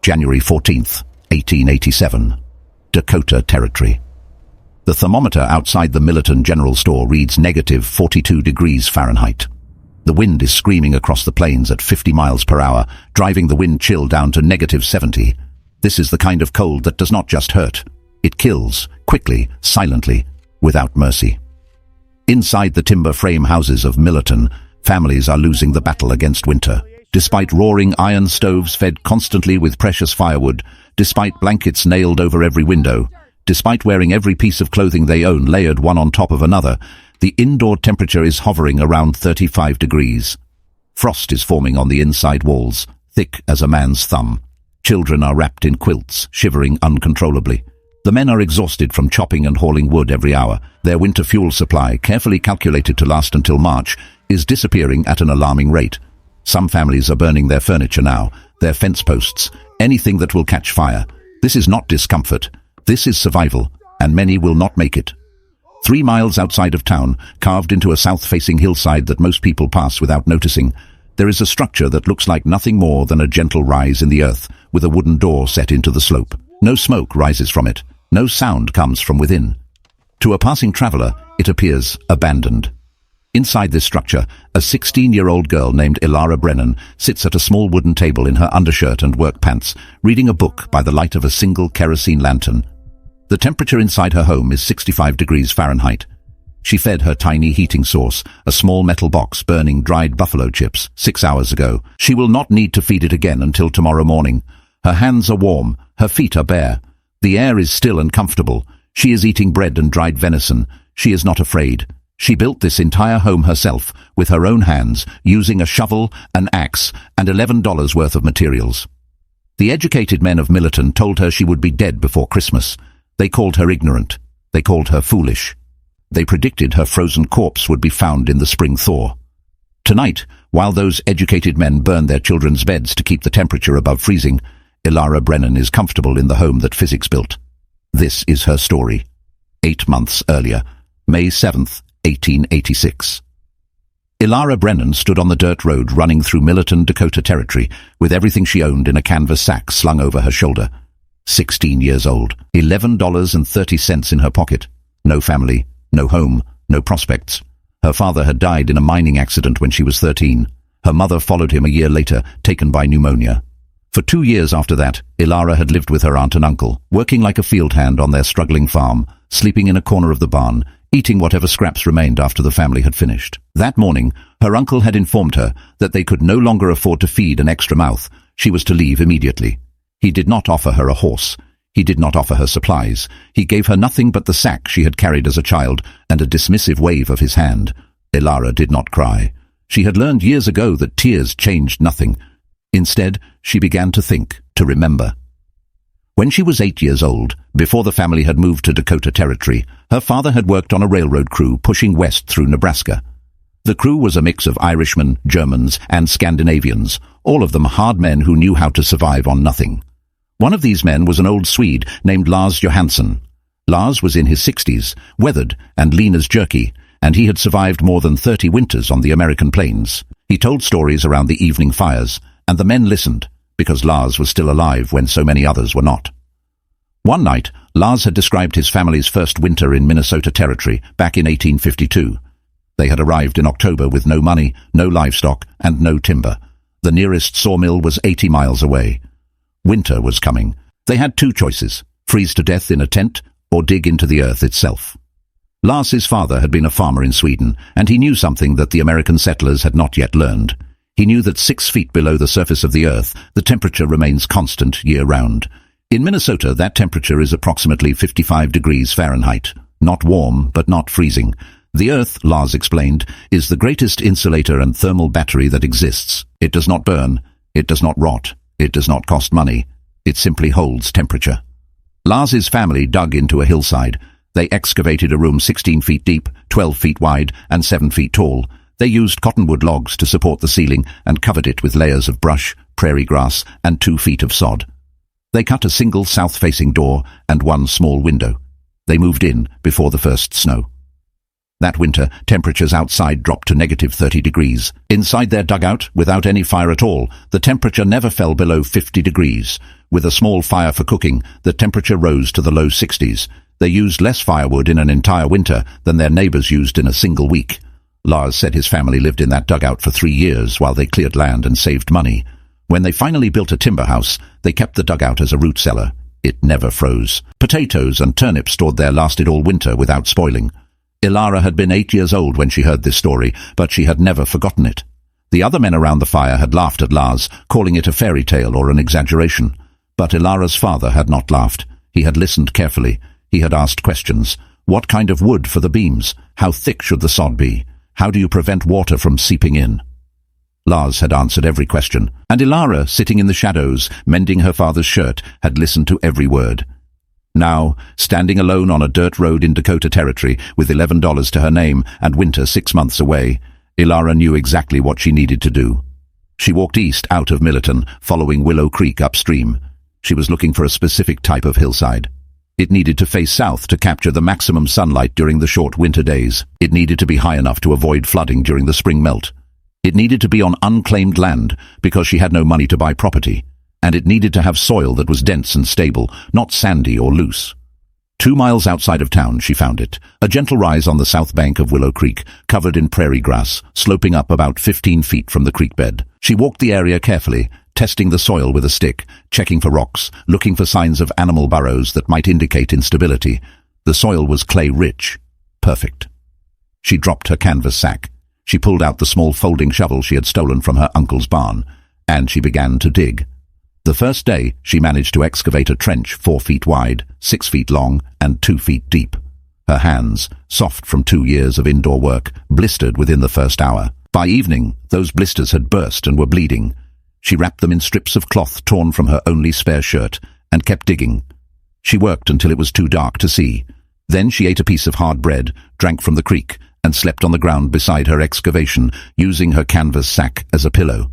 January 14th, 1887. Dakota Territory. The thermometer outside the Millerton General Store reads negative 42 degrees Fahrenheit. The wind is screaming across the plains at 50 miles per hour, driving the wind chill down to negative 70. This is the kind of cold that does not just hurt. It kills, quickly, silently, without mercy. Inside the timber frame houses of Millerton, families are losing the battle against winter. Despite roaring iron stoves fed constantly with precious firewood, despite blankets nailed over every window, despite wearing every piece of clothing they own layered one on top of another, the indoor temperature is hovering around 35 degrees. Frost is forming on the inside walls, thick as a man's thumb. Children are wrapped in quilts, shivering uncontrollably. The men are exhausted from chopping and hauling wood every hour. Their winter fuel supply, carefully calculated to last until March, is disappearing at an alarming rate. Some families are burning their furniture now, their fence posts, anything that will catch fire. This is not discomfort. This is survival, and many will not make it. 3 miles outside of town, carved into a south-facing hillside that most people pass without noticing, there is a structure that looks like nothing more than a gentle rise in the earth, with a wooden door set into the slope. No smoke rises from it. No sound comes from within. To a passing traveler, it appears abandoned. Inside this structure, a 16-year-old girl named Elara Brennan sits at a small wooden table in her undershirt and work pants, reading a book by the light of a single kerosene lantern. The temperature inside her home is 65 degrees Fahrenheit. She fed her tiny heating source, a small metal box burning dried buffalo chips, 6 hours ago. She will not need to feed it again until tomorrow morning. Her hands are warm, her feet are bare. The air is still and comfortable. She is eating bread and dried venison. She is not afraid. She built this entire home herself, with her own hands, using a shovel, an axe, and $11 worth of materials. The educated men of Millerton told her she would be dead before Christmas. They called her ignorant. They called her foolish. They predicted her frozen corpse would be found in the spring thaw. Tonight, while those educated men burn their children's beds to keep the temperature above freezing, Elara Brennan is comfortable in the home that physics built. This is her story. 8 months earlier, May 7th, 1886. Elara Brennan stood on the dirt road running through Millerton, Dakota Territory, with everything she owned in a canvas sack slung over her shoulder. 16 years old, $11.30 in her pocket. No family, no home, no prospects. Her father had died in a mining accident when she was 13. Her mother followed him a year later, taken by pneumonia. For 2 years after that, Elara had lived with her aunt and uncle, working like a field hand on their struggling farm, sleeping in a corner of the barn, eating whatever scraps remained after the family had finished. That morning, her uncle had informed her that they could no longer afford to feed an extra mouth. She was to leave immediately. He did not offer her a horse. He did not offer her supplies. He gave her nothing but the sack she had carried as a child and a dismissive wave of his hand. Elara did not cry. She had learned years ago that tears changed nothing. Instead, she began to think, to remember. When she was 8 years old, before the family had moved to Dakota Territory, her father had worked on a railroad crew pushing west through Nebraska. The crew was a mix of Irishmen, Germans, and Scandinavians, all of them hard men who knew how to survive on nothing. One of these men was an old Swede named Lars Johansson. Lars was in his 60s, weathered and lean as jerky, and he had survived more than 30 winters on the American plains. He told stories around the evening fires, and the men listened, because Lars was still alive when so many others were not. One night, Lars had described his family's first winter in Minnesota Territory back in 1852. They had arrived in October with no money, no livestock, and no timber. The nearest sawmill was 80 miles away. Winter was coming. They had 2 choices, freeze to death in a tent or dig into the earth itself. Lars's father had been a farmer in Sweden, and he knew something that the American settlers had not yet learned. He knew that 6 feet below the surface of the earth, the temperature remains constant year-round. In Minnesota, that temperature is approximately 55 degrees Fahrenheit. Not warm, but not freezing. The earth, Lars explained, is the greatest insulator and thermal battery that exists. It does not burn. It does not rot. It does not cost money. It simply holds temperature. Lars's family dug into a hillside. They excavated a room 16 feet deep, 12 feet wide, and 7 feet tall. They used cottonwood logs to support the ceiling and covered it with layers of brush, prairie grass, and 2 feet of sod. They cut a single south-facing door and 1 small window. They moved in before the first snow. That winter, temperatures outside dropped to -30 degrees. Inside their dugout, without any fire at all, the temperature never fell below 50 degrees. With a small fire for cooking, the temperature rose to the low 60s. They used less firewood in an entire winter than their neighbors used in a single week. Lars said his family lived in that dugout for 3 years while they cleared land and saved money. When they finally built a timber house, they kept the dugout as a root cellar. It never froze. Potatoes and turnips stored there lasted all winter without spoiling. Elara had been 8 years old when she heard this story, but she had never forgotten it. The other men around the fire had laughed at Lars, calling it a fairy tale or an exaggeration. But Elara's father had not laughed. He had listened carefully. He had asked questions. What kind of wood for the beams? How thick should the sod be? How do you prevent water from seeping in? Lars had answered every question, and Elara, sitting in the shadows, mending her father's shirt, had listened to every word. Now, standing alone on a dirt road in Dakota Territory, with $11 to her name and winter 6 months away, Elara knew exactly what she needed to do. She walked east out of Millerton, following Willow Creek upstream. She was looking for a specific type of hillside. It needed to face south to capture the maximum sunlight during the short winter days. It needed to be high enough to avoid flooding during the spring melt. It needed to be on unclaimed land because she had no money to buy property. And it needed to have soil that was dense and stable, not sandy or loose. 2 miles outside of town she found it, a gentle rise on the south bank of Willow Creek, covered in prairie grass, sloping up about 15 feet from the creek bed. She walked the area carefully, testing the soil with a stick, checking for rocks, looking for signs of animal burrows that might indicate instability. The soil was clay-rich. Perfect. She dropped her canvas sack. She pulled out the small folding shovel she had stolen from her uncle's barn, and she began to dig. The first day, she managed to excavate a trench 4 feet wide, 6 feet long, and 2 feet deep. Her hands, soft from 2 years of indoor work, blistered within the first hour. By evening, those blisters had burst and were bleeding. She wrapped them in strips of cloth torn from her only spare shirt, and kept digging. She worked until it was too dark to see. Then she ate a piece of hard bread, drank from the creek, and slept on the ground beside her excavation, using her canvas sack as a pillow.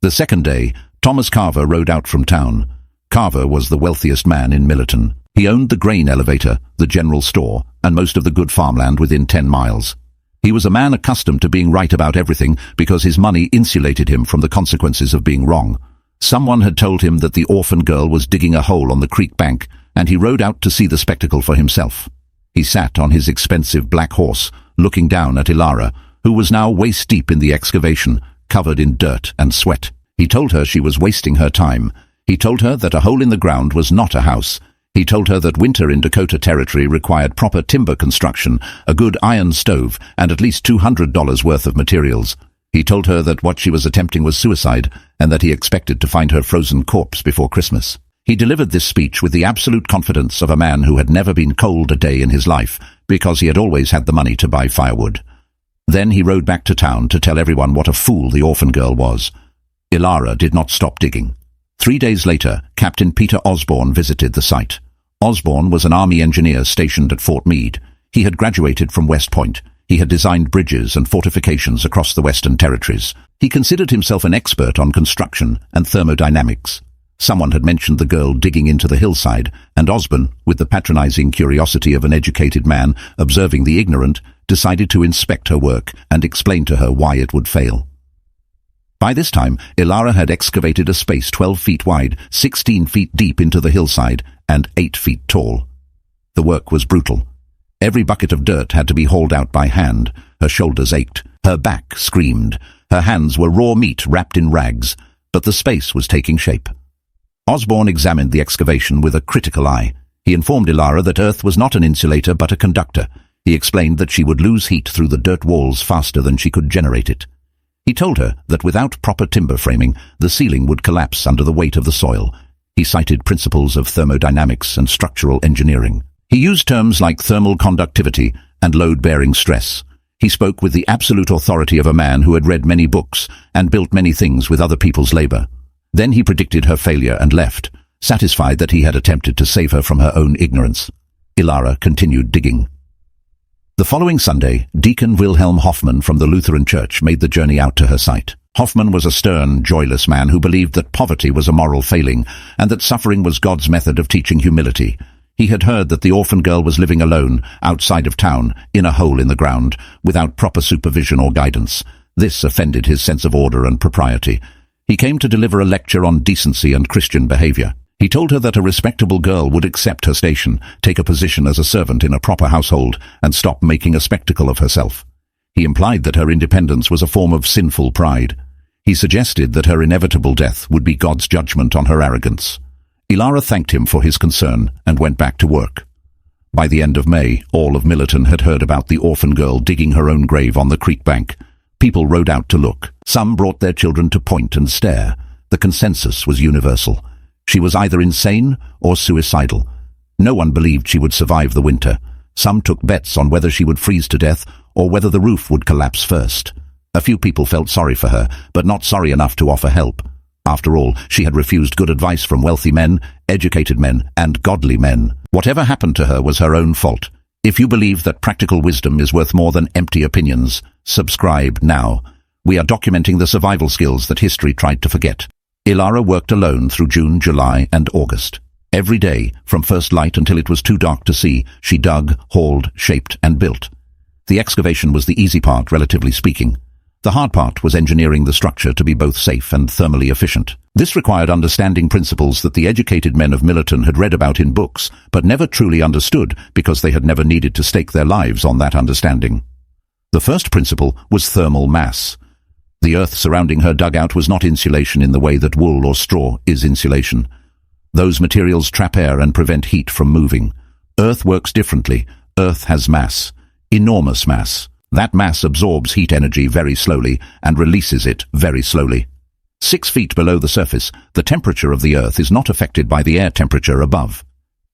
The second day, Thomas Carver rode out from town. Carver was the wealthiest man in Millerton. He owned the grain elevator, the general store, and most of the good farmland within 10 miles. He was a man accustomed to being right about everything because his money insulated him from the consequences of being wrong. Someone had told him that the orphan girl was digging a hole on the creek bank, and he rode out to see the spectacle for himself. He sat on his expensive black horse, looking down at Elara, who was now waist-deep in the excavation, covered in dirt and sweat. He told her she was wasting her time. He told her that a hole in the ground was not a house. He told her that winter in Dakota Territory required proper timber construction, a good iron stove, and at least $200 worth of materials. He told her that what she was attempting was suicide, and that he expected to find her frozen corpse before Christmas. He delivered this speech with the absolute confidence of a man who had never been cold a day in his life, because he had always had the money to buy firewood. Then he rode back to town to tell everyone what a fool the orphan girl was. Elara did not stop digging. 3 days later, Captain Peter Osborne visited the site. Osborne was an Army engineer stationed at Fort Meade. He had graduated from West Point. He had designed bridges and fortifications across the Western Territories. He considered himself an expert on construction and thermodynamics. Someone had mentioned the girl digging into the hillside, and Osborne, with the patronizing curiosity of an educated man observing the ignorant, decided to inspect her work and explain to her why it would fail. By this time, Elara had excavated a space 12 feet wide, 16 feet deep into the hillside, and 8 feet tall. The work was brutal. Every bucket of dirt had to be hauled out by hand. Her shoulders ached. Her back screamed. Her hands were raw meat wrapped in rags, but the space was taking shape. Osborne examined the excavation with a critical eye. He informed Elara that Earth was not an insulator but a conductor. He explained that she would lose heat through the dirt walls faster than she could generate it. He told her that without proper timber framing, the ceiling would collapse under the weight of the soil. He cited principles of thermodynamics and structural engineering. He used terms like thermal conductivity and load-bearing stress. He spoke with the absolute authority of a man who had read many books and built many things with other people's labor. Then he predicted her failure and left, satisfied that he had attempted to save her from her own ignorance. Elara continued digging. The following Sunday, Deacon Wilhelm Hoffman from the Lutheran Church made the journey out to her site. Hoffman was a stern, joyless man who believed that poverty was a moral failing and that suffering was God's method of teaching humility. He had heard that the orphan girl was living alone, outside of town, in a hole in the ground, without proper supervision or guidance. This offended his sense of order and propriety. He came to deliver a lecture on decency and Christian behavior. He told her that a respectable girl would accept her station, take a position as a servant in a proper household, and stop making a spectacle of herself. He implied that her independence was a form of sinful pride. He suggested that her inevitable death would be God's judgment on her arrogance. Elara thanked him for his concern and went back to work. By the end of May, all of Millerton had heard about the orphan girl digging her own grave on the creek bank. People rode out to look. Some brought their children to point and stare. The consensus was universal. She was either insane or suicidal. No one believed she would survive the winter. Some took bets on whether she would freeze to death or whether the roof would collapse first. A few people felt sorry for her, but not sorry enough to offer help. After all, she had refused good advice from wealthy men, educated men, and godly men. Whatever happened to her was her own fault. If you believe that practical wisdom is worth more than empty opinions, subscribe now. We are documenting the survival skills that history tried to forget. Elara worked alone through June, July, and August. Every day, from first light until it was too dark to see, she dug, hauled, shaped, and built. The excavation was the easy part, relatively speaking. The hard part was engineering the structure to be both safe and thermally efficient. This required understanding principles that the educated men of Millerton had read about in books, but never truly understood because they had never needed to stake their lives on that understanding. The first principle was thermal mass. The earth surrounding her dugout was not insulation in the way that wool or straw is insulation. Those materials trap air and prevent heat from moving. Earth works differently. Earth has mass, enormous mass. That mass absorbs heat energy very slowly and releases it very slowly. 6 feet below the surface, the temperature of the Earth is not affected by the air temperature above.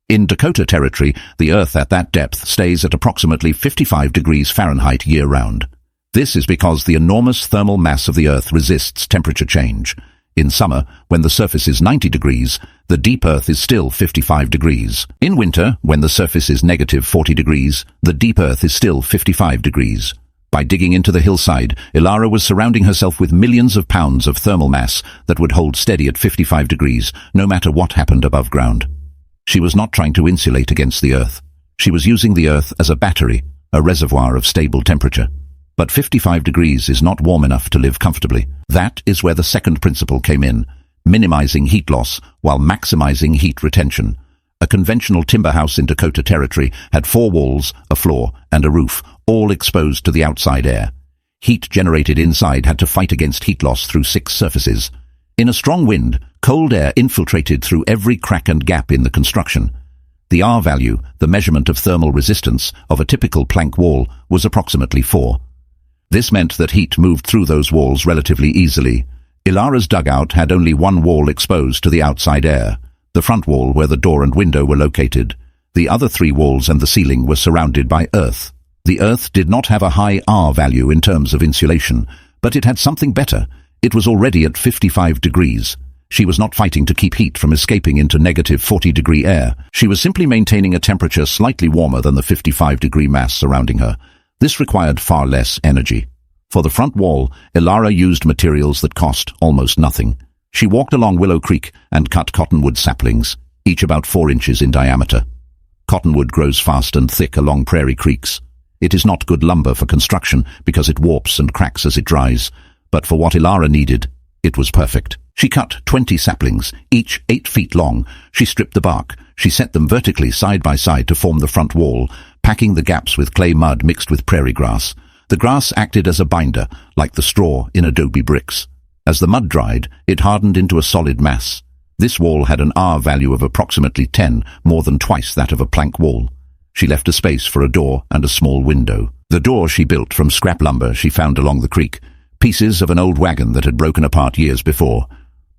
In Dakota Territory, the Earth at that depth stays at approximately 55 degrees Fahrenheit year-round. This is because the enormous thermal mass of the Earth resists temperature change. In summer, when the surface is 90 degrees, the deep Earth is still 55 degrees. In winter, when the surface is negative 40 degrees, the deep Earth is still 55 degrees. By digging into the hillside, Elara was surrounding herself with millions of pounds of thermal mass that would hold steady at 55 degrees, no matter what happened above ground. She was not trying to insulate against the Earth. She was using the Earth as a battery, a reservoir of stable temperature. But 55 degrees is not warm enough to live comfortably. That is where the second principle came in, minimizing heat loss while maximizing heat retention. A conventional timber house in Dakota Territory had 4 walls, a floor, and a roof, all exposed to the outside air. Heat generated inside had to fight against heat loss through 6 surfaces. In a strong wind, cold air infiltrated through every crack and gap in the construction. The R value, the measurement of thermal resistance of a typical plank wall, was approximately 4. This meant that heat moved through those walls relatively easily. Elara's dugout had only 1 wall exposed to the outside air, the front wall where the door and window were located. The other 3 walls and the ceiling were surrounded by earth. The earth did not have a high R value in terms of insulation, but it had something better. It was already at 55 degrees. She was not fighting to keep heat from escaping into negative 40-degree air. She was simply maintaining a temperature slightly warmer than the 55-degree mass surrounding her. This required far less energy. For the front wall, Elara used materials that cost almost nothing. She walked along Willow Creek and cut cottonwood saplings, each about 4 inches in diameter. Cottonwood grows fast and thick along prairie creeks. It is not good lumber for construction because it warps and cracks as it dries, but for what Elara needed, it was perfect. She cut 20 saplings, each 8 feet long. She stripped the bark. She set them vertically side by side to form the front wall, packing the gaps with clay mud mixed with prairie grass. The grass acted as a binder, like the straw in adobe bricks. As the mud dried, it hardened into a solid mass. This wall had an R value of approximately 10, more than twice that of a plank wall. She left a space for a door and a small window. The door she built from scrap lumber she found along the creek, pieces of an old wagon that had broken apart years before.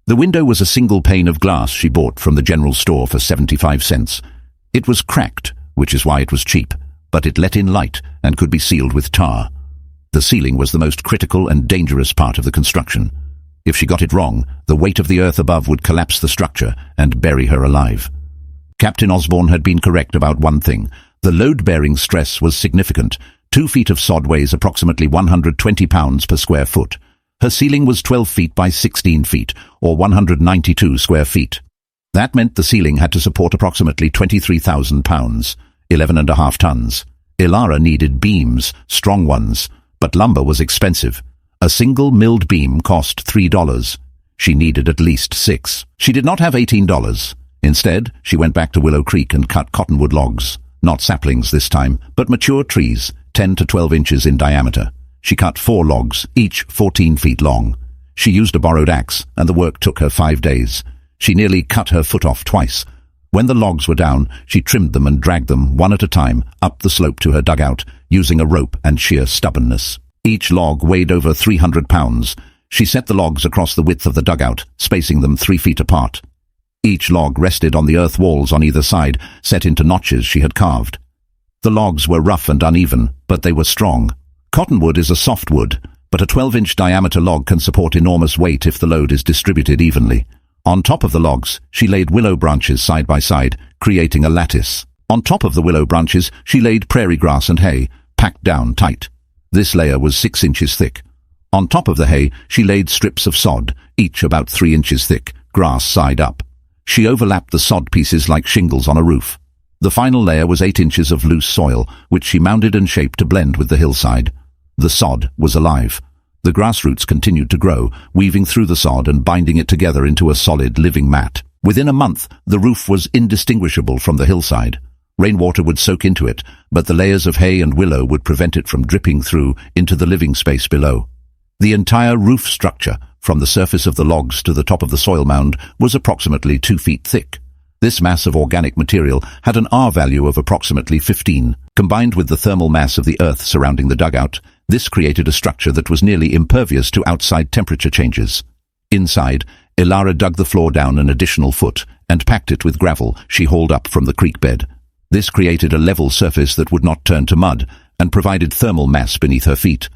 The window was a single pane of glass she bought from the general store for 75 cents. It was cracked, which is why it was cheap, but it let in light and could be sealed with tar. The ceiling was the most critical and dangerous part of the construction. If she got it wrong, the weight of the earth above would collapse the structure and bury her alive. Captain Osborne had been correct about one thing. The load-bearing stress was significant. 2 feet of sod weighs approximately 120 pounds per square foot. Her ceiling was 12 feet by 16 feet, or 192 square feet. That meant the ceiling had to support approximately 23,000 pounds, 11.5 tons. Elara needed beams, strong ones, but lumber was expensive. A single milled beam cost $3. She needed at least 6. She did not have $18. Instead, she went back to Willow Creek and cut cottonwood logs. Not saplings this time, but mature trees, 10 to 12 inches in diameter. She cut 4 logs, each 14 feet long. She used a borrowed axe, and the work took her 5 days. She nearly cut her foot off twice. When the logs were down, she trimmed them and dragged them, one at a time, up the slope to her dugout, using a rope and sheer stubbornness. Each log weighed over 300 pounds. She set the logs across the width of the dugout, spacing them 3 feet apart. Each log rested on the earth walls on either side, set into notches she had carved. The logs were rough and uneven, but they were strong. Cottonwood is a soft wood, but a 12-inch diameter log can support enormous weight if the load is distributed evenly. On top of the logs, she laid willow branches side by side, creating a lattice. On top of the willow branches, she laid prairie grass and hay, packed down tight. This layer was 6 inches thick. On top of the hay, she laid strips of sod, each about 3 inches thick, grass side up. She overlapped the sod pieces like shingles on a roof. The final layer was 8 inches of loose soil, which she mounded and shaped to blend with the hillside. The sod was alive. The grass roots continued to grow, weaving through the sod and binding it together into a solid living mat. Within a month, the roof was indistinguishable from the hillside. Rainwater would soak into it, but the layers of hay and willow would prevent it from dripping through into the living space below. The entire roof structure, from the surface of the logs to the top of the soil mound, was approximately 2 feet thick. This mass of organic material had an R value of approximately 15. Combined with the thermal mass of the earth surrounding the dugout, this created a structure that was nearly impervious to outside temperature changes. Inside, Elara dug the floor down an additional foot and packed it with gravel she hauled up from the creek bed. This created a level surface that would not turn to mud and provided thermal mass beneath her feet.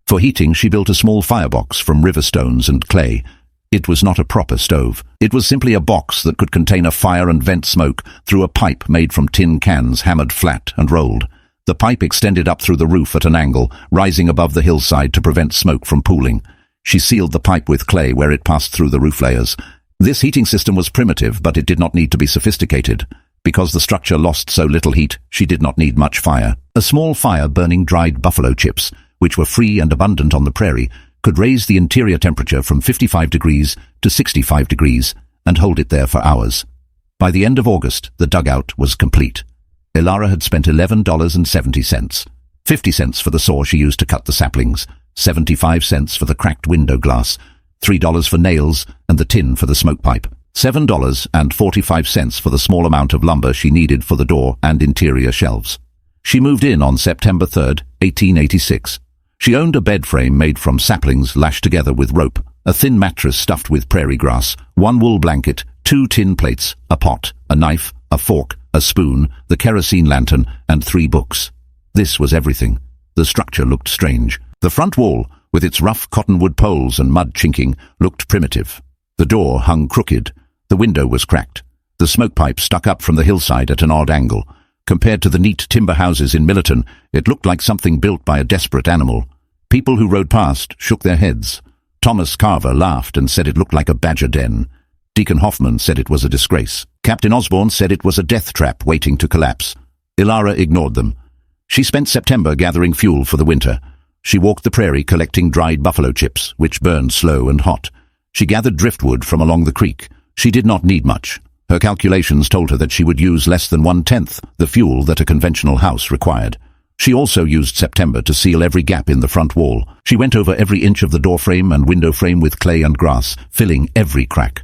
For heating, she built a small firebox from river stones and clay. It was not a proper stove. It was simply a box that could contain a fire and vent smoke through a pipe made from tin cans hammered flat and rolled. The pipe extended up through the roof at an angle, rising above the hillside to prevent smoke from pooling. She sealed the pipe with clay where it passed through the roof layers. This heating system was primitive, but it did not need to be sophisticated. Because the structure lost so little heat, she did not need much fire. A small fire burning dried buffalo chips, which were free and abundant on the prairie, could raise the interior temperature from 55 degrees to 65 degrees and hold it there for hours. By the end of August, the dugout was complete. Elara had spent $11.70, 50 cents for the saw she used to cut the saplings, 75 cents for the cracked window glass, $3 for nails and the tin for the smoke pipe, $7.45 for the small amount of lumber she needed for the door and interior shelves. She moved in on September 3, 1886. She owned a bed frame made from saplings lashed together with rope, a thin mattress stuffed with prairie grass, 1 wool blanket, 2 tin plates, a pot, a knife, a fork, a spoon, the kerosene lantern, and 3 books. This was everything. The structure looked strange. The front wall, with its rough cottonwood poles and mud chinking, looked primitive. The door hung crooked. The window was cracked. The smoke pipe stuck up from the hillside at an odd angle. Compared to the neat timber houses in Millerton, it looked like something built by a desperate animal. People who rode past shook their heads. Thomas Carver laughed and said it looked like a badger den. Deacon Hoffman said it was a disgrace. Captain Osborne said it was a death trap waiting to collapse. Elara ignored them. She spent September gathering fuel for the winter. She walked the prairie collecting dried buffalo chips, which burned slow and hot. She gathered driftwood from along the creek. She did not need much. Her calculations told her that she would use less than 1/10 the fuel that a conventional house required. She also used September to seal every gap in the front wall. She went over every inch of the doorframe and window frame with clay and grass, filling every crack.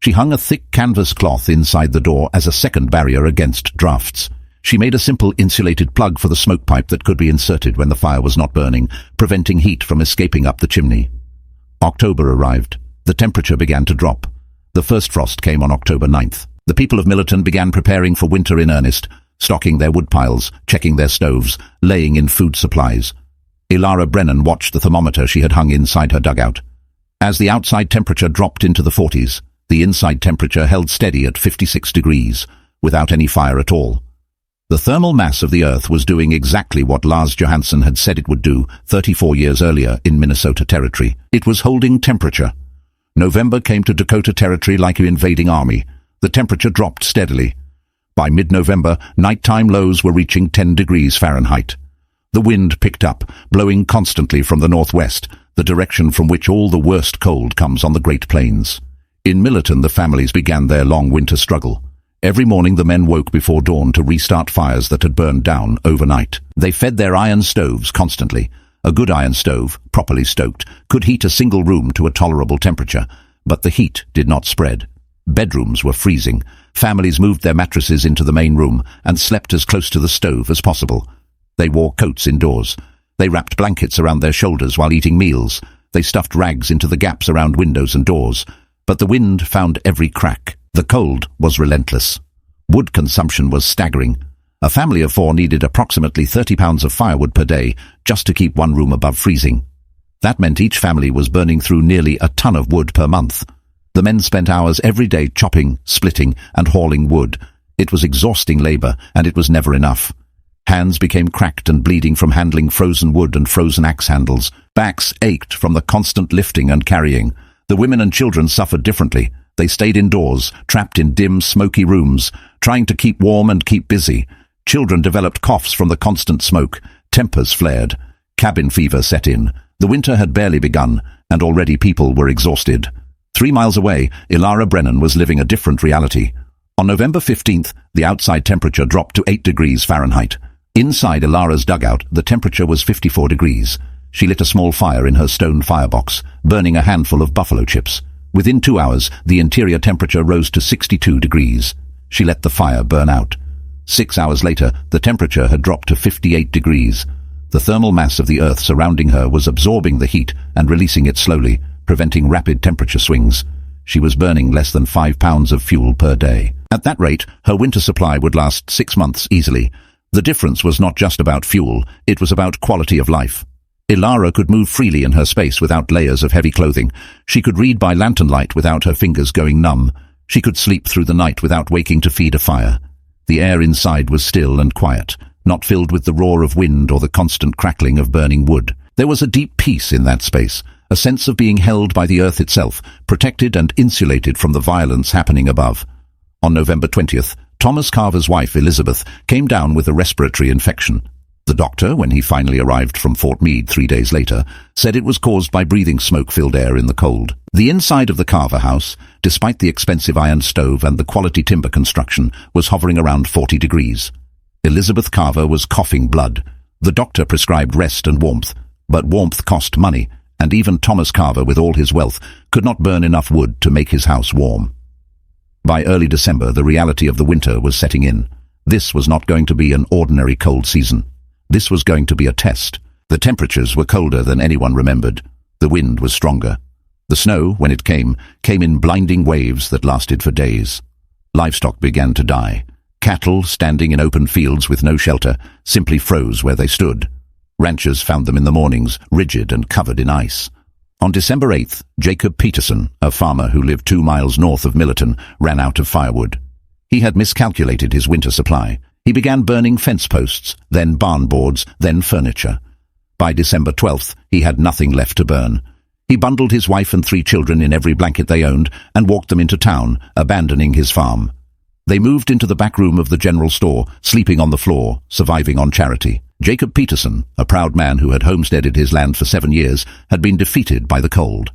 She hung a thick canvas cloth inside the door as a second barrier against drafts. She made a simple insulated plug for the smoke pipe that could be inserted when the fire was not burning, preventing heat from escaping up the chimney. October arrived. The temperature began to drop. The first frost came on October 9th. The people of Millerton began preparing for winter in earnest, stocking their woodpiles, checking their stoves, laying in food supplies. Elara Brennan watched the thermometer she had hung inside her dugout. As the outside temperature dropped into the 40s, the inside temperature held steady at 56 degrees, without any fire at all. The thermal mass of the Earth was doing exactly what Lars Johansson had said it would do 34 years earlier in Minnesota Territory. It was holding temperature. November came to Dakota Territory like an invading army. The temperature dropped steadily. By mid-November, nighttime lows were reaching 10 degrees Fahrenheit. The wind picked up, blowing constantly from the northwest, the direction from which all the worst cold comes on the Great Plains. In Millerton, the families began their long winter struggle. Every morning the men woke before dawn to restart fires that had burned down overnight. They fed their iron stoves constantly. A good iron stove, properly stoked, could heat a single room to a tolerable temperature, but the heat did not spread. Bedrooms were freezing. Families moved their mattresses into the main room and slept as close to the stove as possible. They wore coats indoors. They wrapped blankets around their shoulders while eating meals. They stuffed rags into the gaps around windows and doors. But the wind found every crack. The cold was relentless. Wood consumption was staggering. A family of 4 needed approximately 30 pounds of firewood per day just to keep one room above freezing. That meant each family was burning through nearly a ton of wood per month. The men spent hours every day chopping, splitting, and hauling wood. It was exhausting labor, and it was never enough. Hands became cracked and bleeding from handling frozen wood and frozen axe handles. Backs ached from the constant lifting and carrying. The women and children suffered differently. They stayed indoors, trapped in dim, smoky rooms, trying to keep warm and keep busy. Children developed coughs from the constant smoke. Tempers flared. Cabin fever set in. The winter had barely begun, and already people were exhausted. 3 miles away, Elara Brennan was living a different reality. On November 15th, the outside temperature dropped to 8 degrees Fahrenheit. Inside Elara's dugout, the temperature was 54 degrees. She lit a small fire in her stone firebox, burning a handful of buffalo chips. Within 2 hours, the interior temperature rose to 62 degrees. She let the fire burn out. 6 hours later, the temperature had dropped to 58 degrees. The thermal mass of the earth surrounding her was absorbing the heat and releasing it slowly, preventing rapid temperature swings. She was burning less than 5 pounds of fuel per day. At that rate, her winter supply would last 6 months easily. The difference was not just about fuel, it was about quality of life. Elara could move freely in her space without layers of heavy clothing. She could read by lantern light without her fingers going numb. She could sleep through the night without waking to feed a fire. The air inside was still and quiet, not filled with the roar of wind or the constant crackling of burning wood. There was a deep peace in that space, a sense of being held by the earth itself, protected and insulated from the violence happening above. On November 20th, Thomas Carver's wife, Elizabeth, came down with a respiratory infection. The doctor, when he finally arrived from Fort Meade 3 days later, said it was caused by breathing smoke-filled air in the cold. The inside of the Carver house, despite the expensive iron stove and the quality timber construction, was hovering around 40 degrees. Elizabeth Carver was coughing blood. The doctor prescribed rest and warmth, but warmth cost money, and even Thomas Carver, with all his wealth, could not burn enough wood to make his house warm. By early December, the reality of the winter was setting in. This was not going to be an ordinary cold season. This was going to be a test. The temperatures were colder than anyone remembered. The wind was stronger. The snow, when it came in blinding waves that lasted for days. Livestock began to die. Cattle, standing in open fields with no shelter, simply froze where they stood. Ranchers found them in the mornings, rigid and covered in ice. On December 8th, Jacob Peterson, a farmer who lived 2 miles north of Millerton, ran out of firewood. He had miscalculated his winter supply. He began burning fence posts, then barn boards, then furniture. By December 12th, he had nothing left to burn. He bundled his wife and 3 children in every blanket they owned and walked them into town, abandoning his farm. They moved into the back room of the general store, sleeping on the floor, surviving on charity. Jacob Peterson, a proud man who had homesteaded his land for 7 years, had been defeated by the cold.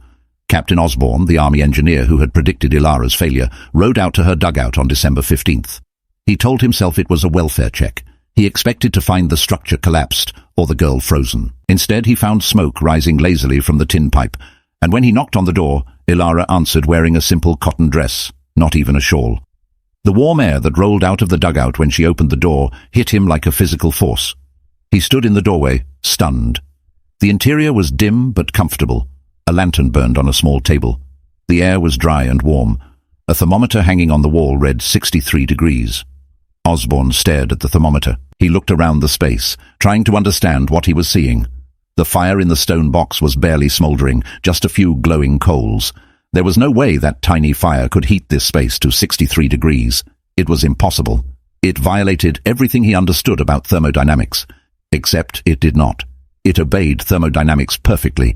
Captain Osborne, the army engineer who had predicted Elara's failure, rode out to her dugout on December 15th. He told himself it was a welfare check. He expected to find the structure collapsed or the girl frozen. Instead, he found smoke rising lazily from the tin pipe, and when he knocked on the door, Elara answered wearing a simple cotton dress, not even a shawl. The warm air that rolled out of the dugout when she opened the door hit him like a physical force. He stood in the doorway, stunned. The interior was dim but comfortable. A lantern burned on a small table. The air was dry and warm. A thermometer hanging on the wall read 63 degrees. Osborne stared at the thermometer. He looked around the space, trying to understand what he was seeing. The fire in the stone box was barely smouldering, just a few glowing coals. There was no way that tiny fire could heat this space to 63 degrees. It was impossible. It violated everything he understood about thermodynamics. Except it did not. It obeyed thermodynamics perfectly.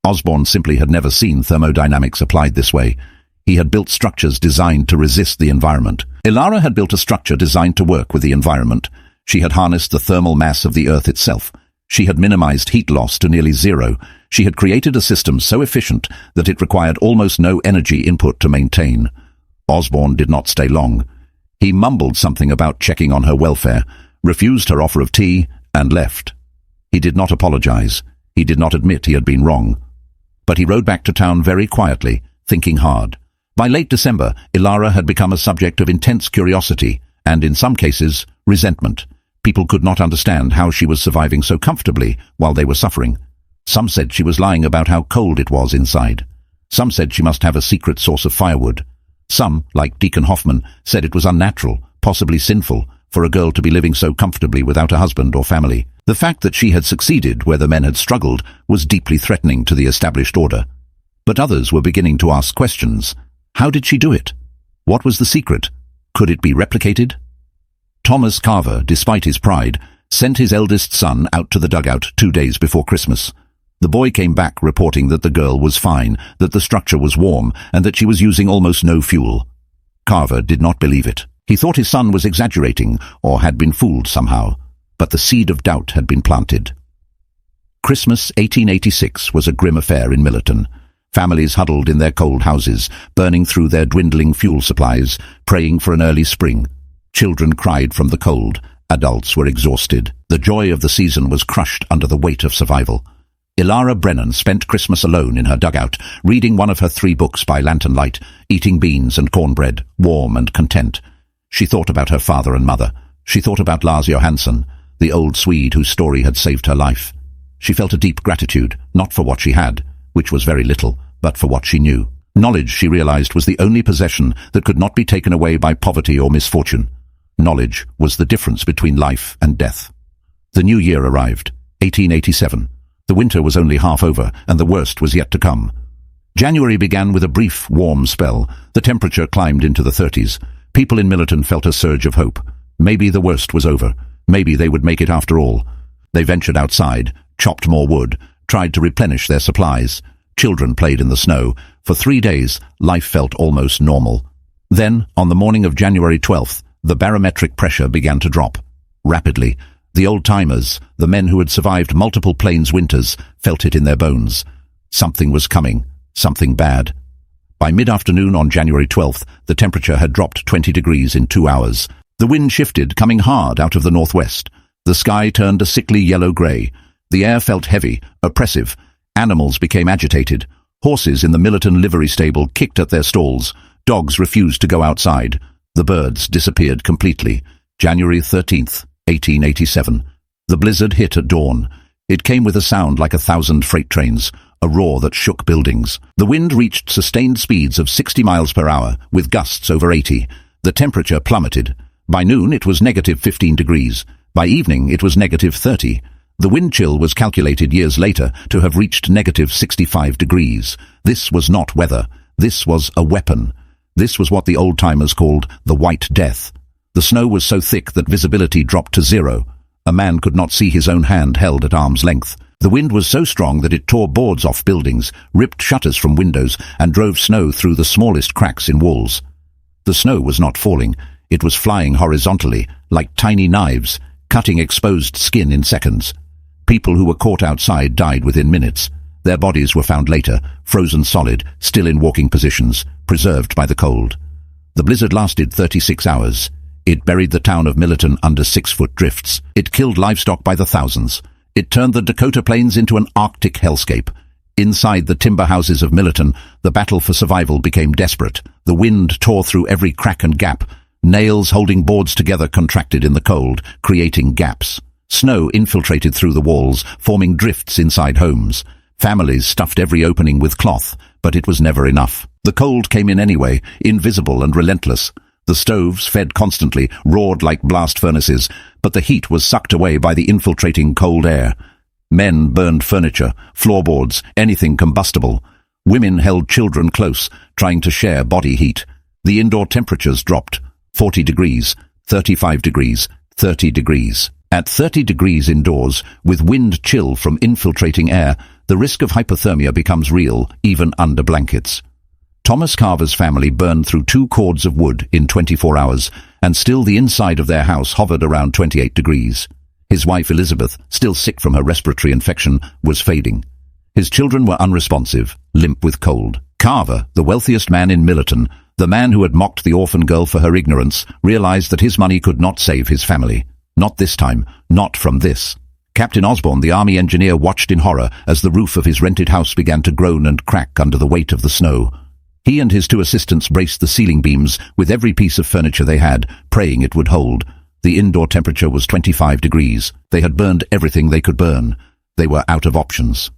Osborne simply had never seen thermodynamics applied this way. He had built structures designed to resist the environment. Elara had built a structure designed to work with the environment. She had harnessed the thermal mass of the earth itself. She had minimized heat loss to nearly zero. She had created a system so efficient that it required almost no energy input to maintain. Osborne did not stay long. He mumbled something about checking on her welfare, refused her offer of tea, and left. He did not apologize. He did not admit he had been wrong. But he rode back to town very quietly, thinking hard. By late December, Elara had become a subject of intense curiosity, and in some cases, resentment. People could not understand how she was surviving so comfortably while they were suffering. Some said she was lying about how cold it was inside. Some said she must have a secret source of firewood. Some, like Deacon Hoffman, said it was unnatural, possibly sinful, for a girl to be living so comfortably without a husband or family. The fact that she had succeeded where the men had struggled was deeply threatening to the established order. But others were beginning to ask questions. How did she do it? What was the secret? Could it be replicated? Thomas Carver, despite his pride, sent his eldest son out to the dugout 2 days before Christmas. The boy came back reporting that the girl was fine, that the structure was warm, and that she was using almost no fuel. Carver did not believe it. He thought his son was exaggerating or had been fooled somehow, but the seed of doubt had been planted. Christmas 1886 was a grim affair in Millerton. Families huddled in their cold houses, burning through their dwindling fuel supplies, praying for an early spring. Children cried from the cold. Adults were exhausted. The joy of the season was crushed under the weight of survival. Elara Brennan spent Christmas alone in her dugout, reading one of her 3 books by lantern light, eating beans and cornbread, warm and content. She thought about her father and mother. She thought about Lars Johansson, the old Swede whose story had saved her life. She felt a deep gratitude, not for what she had, which was very little, but for what she knew. Knowledge, she realized, was the only possession that could not be taken away by poverty or misfortune. Knowledge was the difference between life and death. The new year arrived, 1887. The winter was only half over, and the worst was yet to come. January began with a brief, warm spell. The temperature climbed into the 30s. People in Millerton felt a surge of hope. Maybe the worst was over. Maybe they would make it after all. They ventured outside, chopped more wood, tried to replenish their supplies. Children played in the snow. For 3 days, life felt almost normal. Then, on the morning of January 12th, the barometric pressure began to drop. Rapidly, the old-timers, the men who had survived multiple plains winters, felt it in their bones. Something was coming, something bad. By mid-afternoon on January 12th, the temperature had dropped 20 degrees in 2 hours. The wind shifted, coming hard out of the northwest. The sky turned a sickly yellow-grey. The air felt heavy, oppressive. Animals became agitated. Horses in the Millerton livery stable kicked at their stalls. Dogs refused to go outside. The birds disappeared completely. January 13th, 1887. The blizzard hit at dawn. It came with a sound like 1,000 freight trains, a roar that shook buildings. The wind reached sustained speeds of 60 miles per hour, with gusts over 80. The temperature plummeted. By noon it was negative 15 degrees. By evening it was negative 30. The wind chill was calculated years later to have reached negative 65 degrees. This was not weather. This was a weapon. This was what the old-timers called the White Death. The snow was so thick that visibility dropped to zero. A man could not see his own hand held at arm's length. The wind was so strong that it tore boards off buildings, ripped shutters from windows, and drove snow through the smallest cracks in walls. The snow was not falling. It was flying horizontally, like tiny knives, cutting exposed skin in seconds. People who were caught outside died within minutes. Their bodies were found later, frozen solid, still in walking positions, preserved by the cold. The blizzard lasted 36 hours. It buried the town of Millerton under 6-foot drifts. It killed livestock by the thousands. It turned the Dakota Plains into an Arctic hellscape. Inside the timber houses of Millerton, the battle for survival became desperate. The wind tore through every crack and gap. Nails holding boards together contracted in the cold, creating gaps. Snow infiltrated through the walls, forming drifts inside homes. Families stuffed every opening with cloth, but it was never enough. The cold came in anyway, invisible and relentless. The stoves, fed constantly, roared like blast furnaces, but the heat was sucked away by the infiltrating cold air. Men burned furniture, floorboards, anything combustible. Women held children close, trying to share body heat. The indoor temperatures dropped. 40 degrees, 35 degrees, 30 degrees. At 30 degrees indoors, with wind chill from infiltrating air, the risk of hypothermia becomes real, even under blankets. Thomas Carver's family burned through 2 cords of wood in 24 hours, and still the inside of their house hovered around 28 degrees. His wife Elizabeth, still sick from her respiratory infection, was fading. His children were unresponsive, limp with cold. Carver, the wealthiest man in Millerton, the man who had mocked the orphan girl for her ignorance, realized that his money could not save his family. Not this time, not from this. Captain Osborne, the army engineer, watched in horror as the roof of his rented house began to groan and crack under the weight of the snow. He and his 2 assistants braced the ceiling beams with every piece of furniture they had, praying it would hold. The indoor temperature was 25 degrees. They had burned everything they could burn. They were out of options.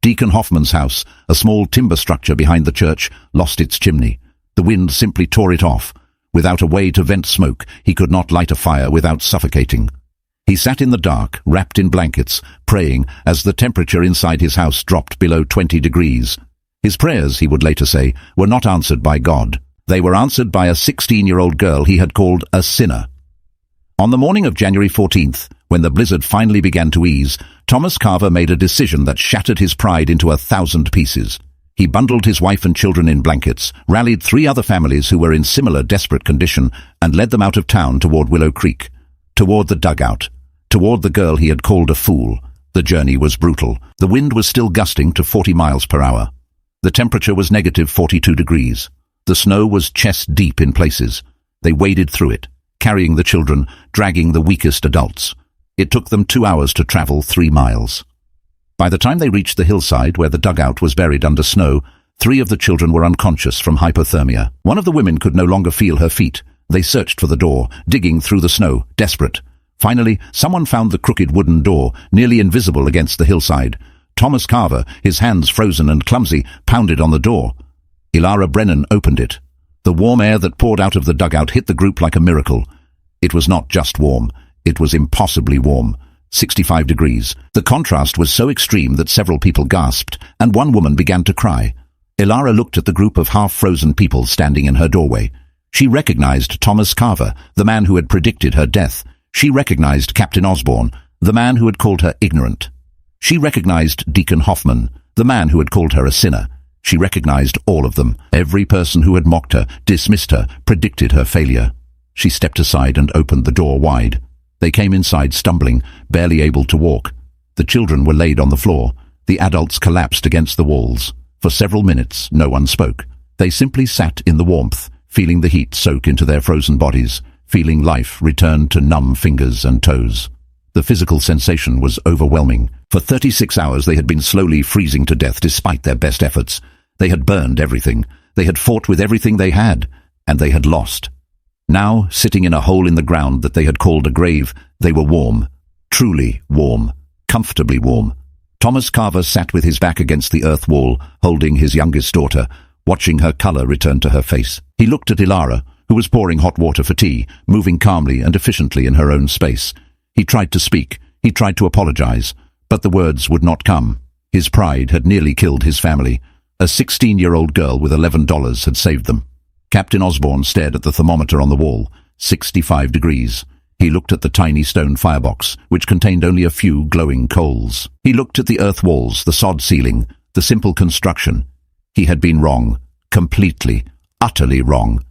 Deacon Hoffman's house, a small timber structure behind the church, lost its chimney. The wind simply tore it off. Without a way to vent smoke, he could not light a fire without suffocating. He sat in the dark, wrapped in blankets, praying as the temperature inside his house dropped below 20 degrees. His prayers, he would later say, were not answered by God. They were answered by a 16-year-old girl he had called a sinner. On the morning of January 14th, when the blizzard finally began to ease, Thomas Carver made a decision that shattered his pride into 1,000 pieces. He bundled his wife and children in blankets, rallied 3 other families who were in similar desperate condition, and led them out of town toward Willow Creek, toward the dugout, toward the girl he had called a fool. The journey was brutal. The wind was still gusting to 40 miles per hour. The temperature was negative 42 degrees. The snow was chest-deep in places. They waded through it, carrying the children, dragging the weakest adults. It took them 2 hours to travel 3 miles. By the time they reached the hillside where the dugout was buried under snow, 3 of the children were unconscious from hypothermia. One of the women could no longer feel her feet. They searched for the door, digging through the snow, desperate. Finally, someone found the crooked wooden door, nearly invisible against the hillside. Thomas Carver, his hands frozen and clumsy, pounded on the door. Elara Brennan opened it. The warm air that poured out of the dugout hit the group like a miracle. It was not just warm. It was impossibly warm. 65 degrees. The contrast was so extreme that several people gasped, and one woman began to cry. Elara looked at the group of half-frozen people standing in her doorway. She recognized Thomas Carver, the man who had predicted her death. She recognized Captain Osborne, the man who had called her ignorant. She recognized Deacon Hoffman, the man who had called her a sinner. She recognized all of them. Every person who had mocked her, dismissed her, predicted her failure. She stepped aside and opened the door wide. They came inside stumbling, barely able to walk. The children were laid on the floor. The adults collapsed against the walls. For several minutes, no one spoke. They simply sat in the warmth, feeling the heat soak into their frozen bodies, feeling life return to numb fingers and toes. The physical sensation was overwhelming. For 36 hours they had been slowly freezing to death despite their best efforts. They had burned everything. They had fought with everything they had, and they had lost. Now, sitting in a hole in the ground that they had called a grave, they were warm, truly warm, comfortably warm. Thomas Carver sat with his back against the earth wall, holding his youngest daughter, watching her color return to her face. He looked at Elara, who was pouring hot water for tea, moving calmly and efficiently in her own space. He tried to speak, he tried to apologize, but the words would not come. His pride had nearly killed his family. A 16-year-old girl with $11 had saved them. Captain Osborne stared at the thermometer on the wall, 65 degrees. He looked at the tiny stone firebox, which contained only a few glowing coals. He looked at the earth walls, the sod ceiling, the simple construction. He had been wrong, completely, utterly wrong.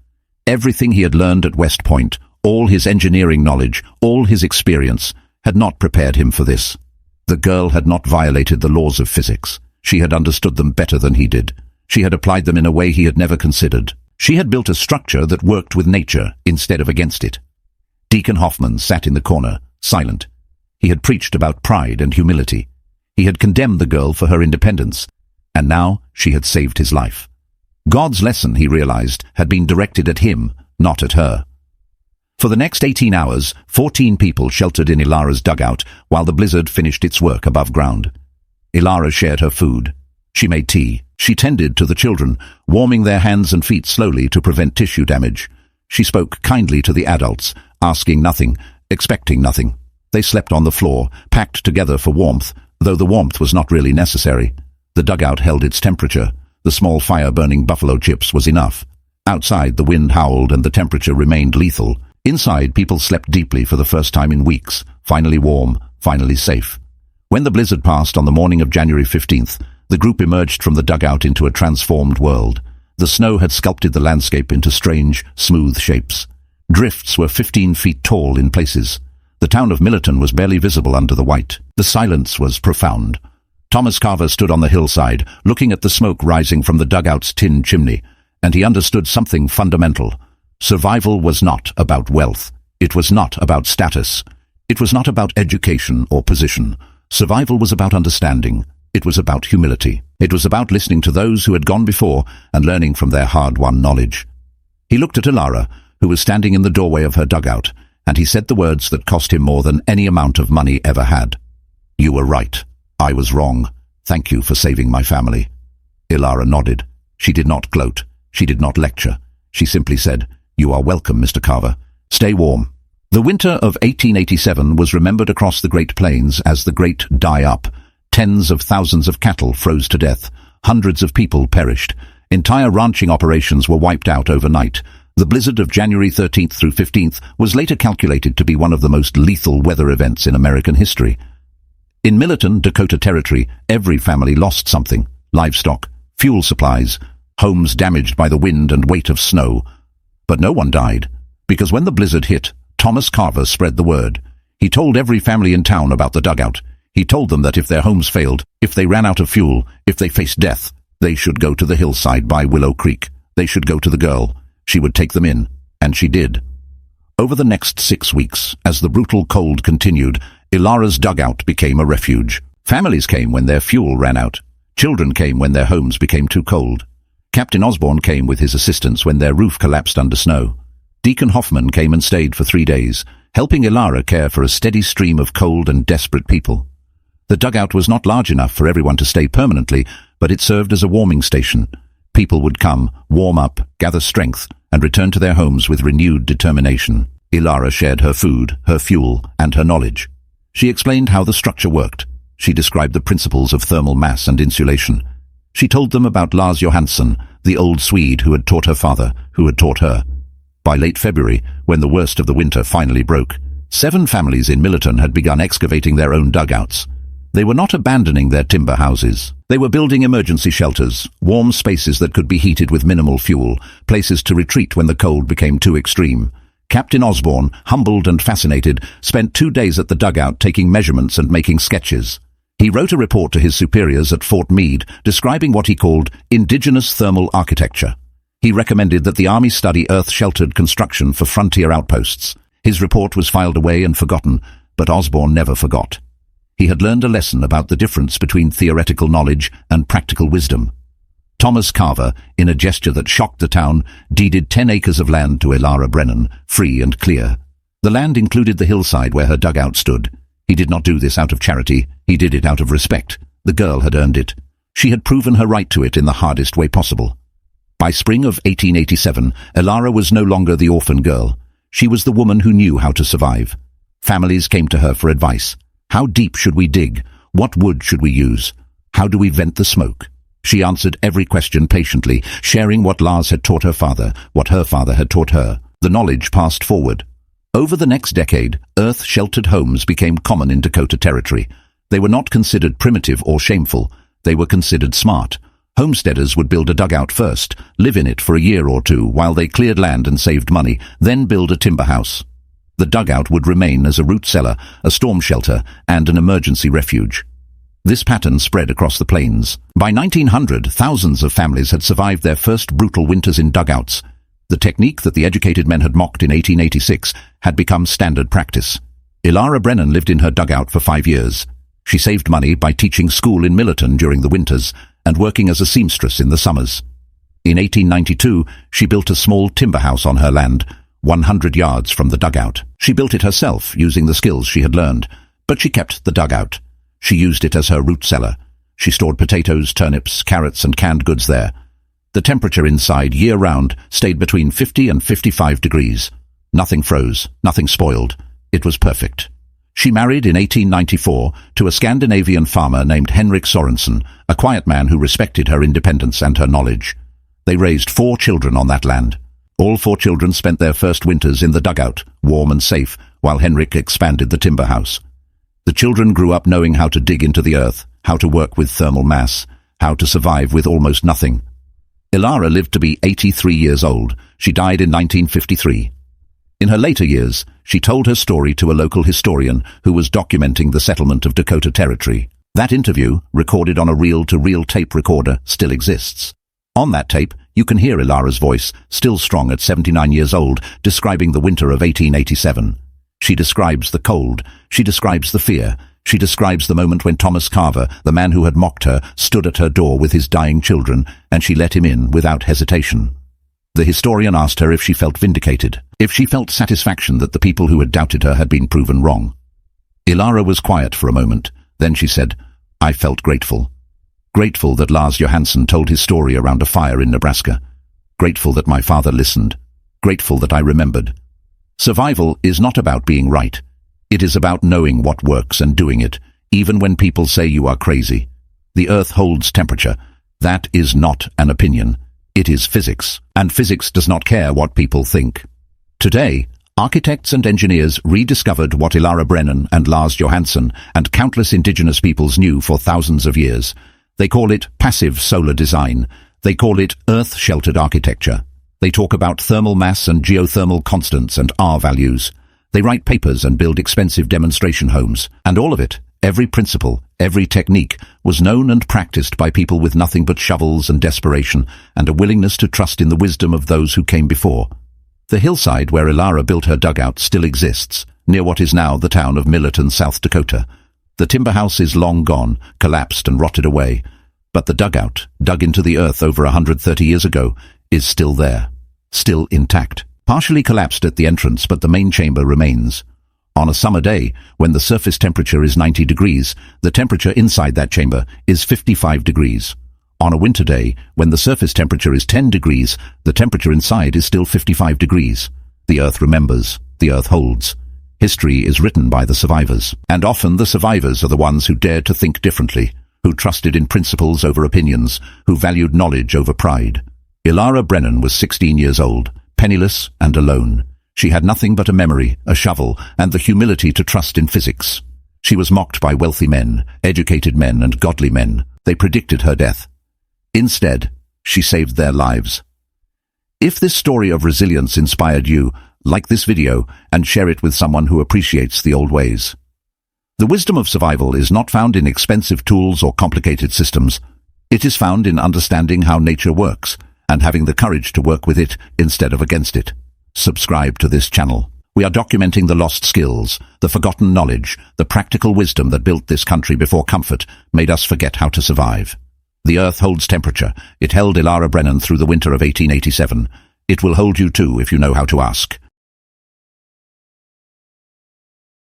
Everything he had learned at West Point, all his engineering knowledge, all his experience, had not prepared him for this. The girl had not violated the laws of physics. She had understood them better than he did. She had applied them in a way he had never considered. She had built a structure that worked with nature instead of against it. Deacon Hoffman sat in the corner, silent. He had preached about pride and humility. He had condemned the girl for her independence, and now she had saved his life. God's lesson, he realized, had been directed at him, not at her. For the next 18 hours, 14 people sheltered in Elara's dugout while the blizzard finished its work above ground. Elara shared her food. She made tea. She tended to the children, warming their hands and feet slowly to prevent tissue damage. She spoke kindly to the adults, asking nothing, expecting nothing. They slept on the floor, packed together for warmth, though the warmth was not really necessary. The dugout held its temperature. The small fire burning buffalo chips was enough. Outside, the wind howled and the temperature remained lethal. Inside, people slept deeply for the first time in weeks, finally warm, finally safe. When the blizzard passed on the morning of January 15th, the group emerged from the dugout into a transformed world. The snow had sculpted the landscape into strange, smooth shapes. Drifts were 15 feet tall in places. The town of Millerton was barely visible under the white. The silence was profound. Thomas Carver stood on the hillside, looking at the smoke rising from the dugout's tin chimney, and he understood something fundamental. Survival was not about wealth. It was not about status. It was not about education or position. Survival was about understanding. It was about humility. It was about listening to those who had gone before and learning from their hard-won knowledge. He looked at Elara, who was standing in the doorway of her dugout, and he said the words that cost him more than any amount of money ever had. "You were right. I was wrong. Thank you for saving my family." Elara nodded. She did not gloat. She did not lecture. She simply said, "You are welcome, Mr. Carver. Stay warm." The winter of 1887 was remembered across the Great Plains as the Great Die-Up. Tens of thousands of cattle froze to death. Hundreds of people perished. Entire ranching operations were wiped out overnight. The blizzard of January 13th through 15th was later calculated to be one of the most lethal weather events in American history. In Millerton, Dakota Territory, every family lost something: livestock, fuel supplies, homes damaged by the wind and weight of snow. But no one died, because when the blizzard hit, Thomas Carver spread the word. He told every family in town about the dugout. He told them that if their homes failed, if they ran out of fuel, if they faced death, they should go to the hillside by Willow Creek. They should go to the girl. She would take them in, and she did. Over the next 6 weeks, as the brutal cold continued, Elara's dugout became a refuge. Families came when their fuel ran out. Children came when their homes became too cold. Captain Osborne came with his assistants when their roof collapsed under snow. Deacon Hoffman came and stayed for 3 days, helping Elara care for a steady stream of cold and desperate people. The dugout was not large enough for everyone to stay permanently, but it served as a warming station. People would come, warm up, gather strength, and return to their homes with renewed determination. Elara shared her food, her fuel, and her knowledge. She explained how the structure worked. She described the principles of thermal mass and insulation. She told them about Lars Johansson, the old Swede who had taught her father, who had taught her. By late February, when the worst of the winter finally broke, 7 families in Millerton had begun excavating their own dugouts. They were not abandoning their timber houses. They were building emergency shelters, warm spaces that could be heated with minimal fuel, places to retreat when the cold became too extreme. Captain Osborne, humbled and fascinated, spent 2 days at the dugout taking measurements and making sketches. He wrote a report to his superiors at Fort Meade describing what he called indigenous thermal architecture. He recommended that the Army study earth-sheltered construction for frontier outposts. His report was filed away and forgotten, but Osborne never forgot. He had learned a lesson about the difference between theoretical knowledge and practical wisdom. Thomas Carver, in a gesture that shocked the town, deeded 10 acres of land to Elara Brennan, free and clear. The land included the hillside where her dugout stood. He did not do this out of charity. He did it out of respect. The girl had earned it. She had proven her right to it in the hardest way possible. By spring of 1887, Elara was no longer the orphan girl. She was the woman who knew how to survive. Families came to her for advice. How deep should we dig? What wood should we use? How do we vent the smoke? She answered every question patiently, sharing what Lars had taught her father, what her father had taught her. The knowledge passed forward. Over the next decade, earth-sheltered homes became common in Dakota Territory. They were not considered primitive or shameful. They were considered smart. Homesteaders would build a dugout first, live in it for a year or two while they cleared land and saved money, then build a timber house. The dugout would remain as a root cellar, a storm shelter, and an emergency refuge. This pattern spread across the plains. By 1900, thousands of families had survived their first brutal winters in dugouts. The technique that the educated men had mocked in 1886 had become standard practice. Elara Brennan lived in her dugout for 5 years. She saved money by teaching school in Millerton during the winters and working as a seamstress in the summers. In 1892, she built a small timber house on her land, 100 yards from the dugout. She built it herself, using the skills she had learned, but she kept the dugout. She used it as her root cellar. She stored potatoes, turnips, carrots, and canned goods there. The temperature inside, year-round, stayed between 50 and 55 degrees. Nothing froze, nothing spoiled. It was perfect. She married in 1894 to a Scandinavian farmer named Henrik Sorensen, a quiet man who respected her independence and her knowledge. They raised 4 children on that land. All 4 children spent their first winters in the dugout, warm and safe, while Henrik expanded the timber house. The children grew up knowing how to dig into the earth, how to work with thermal mass, how to survive with almost nothing. Elara lived to be 83 years old. She died in 1953. In her later years, she told her story to a local historian who was documenting the settlement of Dakota Territory. That interview, recorded on a reel-to-reel tape recorder, still exists. On that tape, you can hear Elara's voice, still strong at 79 years old, describing the winter of 1887. She describes the cold, she describes the fear, she describes the moment when Thomas Carver, the man who had mocked her, stood at her door with his dying children, and she let him in without hesitation. The historian asked her if she felt vindicated, if she felt satisfaction that the people who had doubted her had been proven wrong. Elara was quiet for a moment. Then she said, "I felt grateful. Grateful that Lars Johansson told his story around a fire in Nebraska. Grateful that my father listened. Grateful that I remembered. Survival is not about being right. It is about knowing what works and doing it, even when people say you are crazy. The earth holds temperature. That is not an opinion. It is physics, and physics does not care what people think." Today, architects and engineers rediscovered what Elara Brennan and Lars Johansson and countless indigenous peoples knew for thousands of years. They call it passive solar design. They call it earth-sheltered architecture. They talk about thermal mass and geothermal constants and R values. They write papers and build expensive demonstration homes. And all of it, every principle, every technique, was known and practiced by people with nothing but shovels and desperation and a willingness to trust in the wisdom of those who came before. The hillside where Elara built her dugout still exists, near what is now the town of Millerton, South Dakota. The timber house is long gone, collapsed and rotted away, but the dugout, dug into the earth over 130 years ago, is still there, still intact. Partially collapsed at the entrance, but the main chamber remains. On a summer day, when the surface temperature is 90 degrees, the temperature inside that chamber is 55 degrees. On a winter day, when the surface temperature is 10 degrees, the temperature inside is still 55 degrees. The earth remembers, the earth holds. History is written by the survivors, and often the survivors are the ones who dared to think differently, who trusted in principles over opinions, who valued knowledge over pride. Elara Brennan was 16 years old, penniless and alone. She had nothing but a memory, a shovel, and the humility to trust in physics. She was mocked by wealthy men, educated men, and godly men. They predicted her death. Instead, she saved their lives. If this story of resilience inspired you, like this video and share it with someone who appreciates the old ways. The wisdom of survival is not found in expensive tools or complicated systems. It is found in understanding how nature works and having the courage to work with it instead of against it. Subscribe to this channel. We are documenting the lost skills, the forgotten knowledge, the practical wisdom that built this country before comfort made us forget how to survive. The earth holds temperature. It held Elara Brennan through the winter of 1887. It will hold you too if you know how to ask.